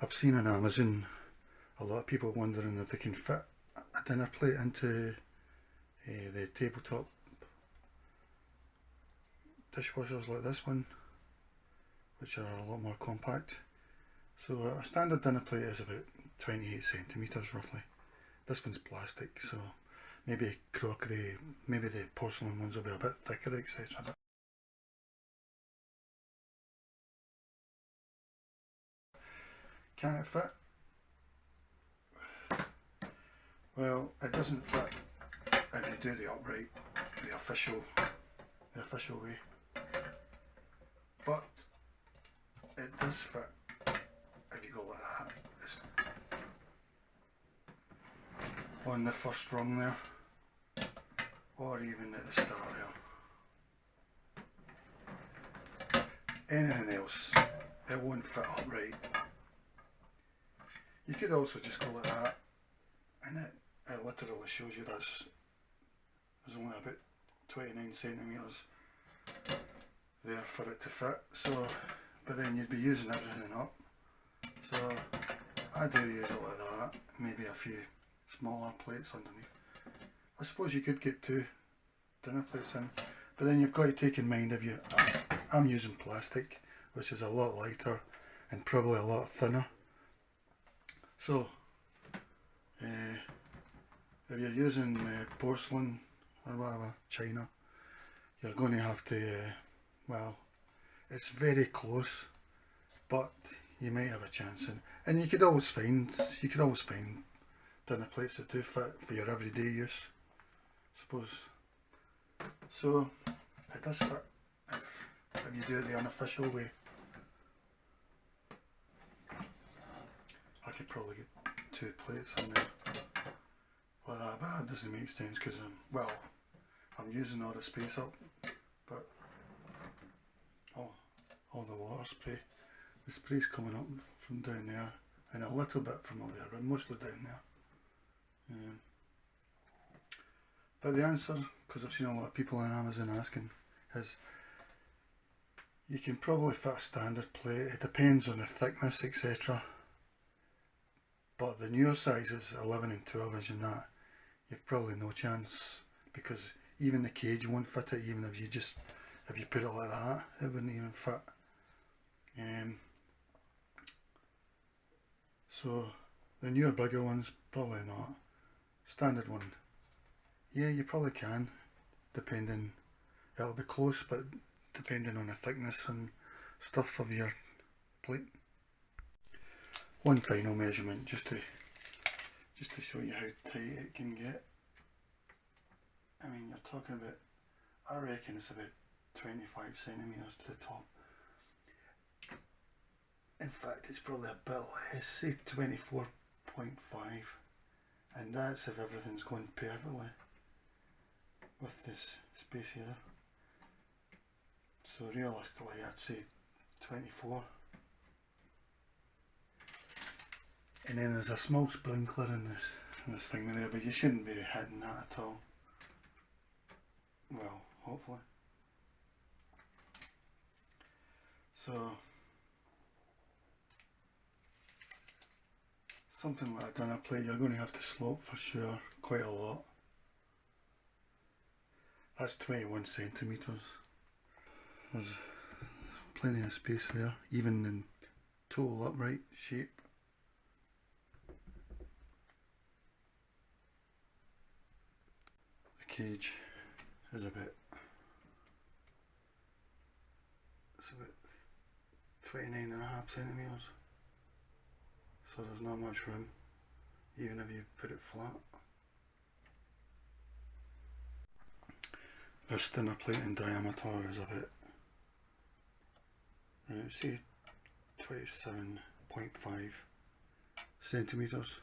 I've seen on Amazon a lot of people wondering if they can fit a dinner plate into the tabletop dishwashers like this one, which are a lot more compact. So a standard dinner plate is about 28 centimetres roughly. This one's plastic, so maybe crockery, maybe the porcelain ones will be a bit thicker, etc. Can it fit? Well, it doesn't fit if you do the upright, the official way, but it does fit if you go like that. It's on the first rung there, or even at the start there. Anything else, it won't fit upright. You could also just go like that, and it literally shows you there's only about 29 centimetres there for it to fit. So, but then you'd be using everything up. So I do use it like that, maybe a few smaller plates underneath. I suppose you could get 2 dinner plates in, but then you've got to take in mind if I'm using plastic, which is a lot lighter and probably a lot thinner. So if you're using porcelain or whatever, china, you're going to have to, well, it's very close, but you might have a chance. And you could always find dinner plates that do fit for your everyday use, I suppose. So it does fit if you do it the unofficial way. I could probably get 2 plates in there like that, but that doesn't make sense because I'm using all the space up, but all the water spray, the spray's coming up from down there and a little bit from up there, but mostly down there. But the answer, because I've seen a lot of people on Amazon asking, is you can probably fit a standard plate. It depends on the thickness, etc. But the newer sizes, 11 and 12 inch and that, you've probably no chance, because even the cage won't fit it. Even if you put it like that, it wouldn't even fit. So the newer, bigger ones, probably not. Standard one, yeah, you probably can, depending. It'll be close, but depending on the thickness and stuff of your plate. One final measurement, just to show you how tight it can get. I mean, you're talking about, I reckon it's about 25 centimetres to the top. In fact, it's probably a bit less, say 24.5, and that's if everything's going perfectly with this space here. So realistically, I'd say 24. And then there's a small sprinkler in this thing there, but you shouldn't be hitting that at all. Well, hopefully. So something like a dinner plate, you're going to have to slope for sure, quite a lot. That's 21 centimetres. There's plenty of space there, even in total upright shape. The cage is about 29.5 centimetres, so there's not much room, even if you put it flat. This dinner plate in diameter is about, say 27.5 centimetres.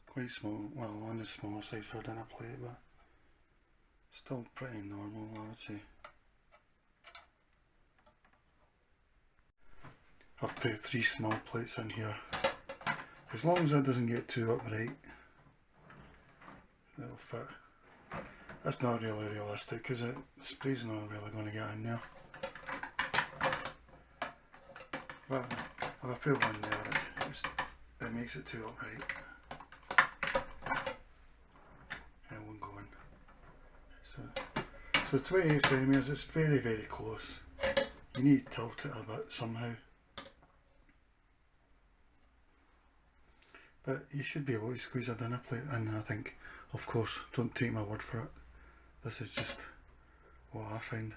Quite small, well, on the smaller side for a dinner plate, but still pretty normal, I would say. I've put 3 small plates in here. As long as it doesn't get too upright, it'll fit. That's not really realistic because the spray's not really going to get in there. But if I put one there, it makes it too upright. And it won't go in. So 28 centimetres, it's very, very close. You need to tilt it a bit somehow. But you should be able to squeeze a dinner plate in, I think. Of course, don't take my word for it. This is just what I find.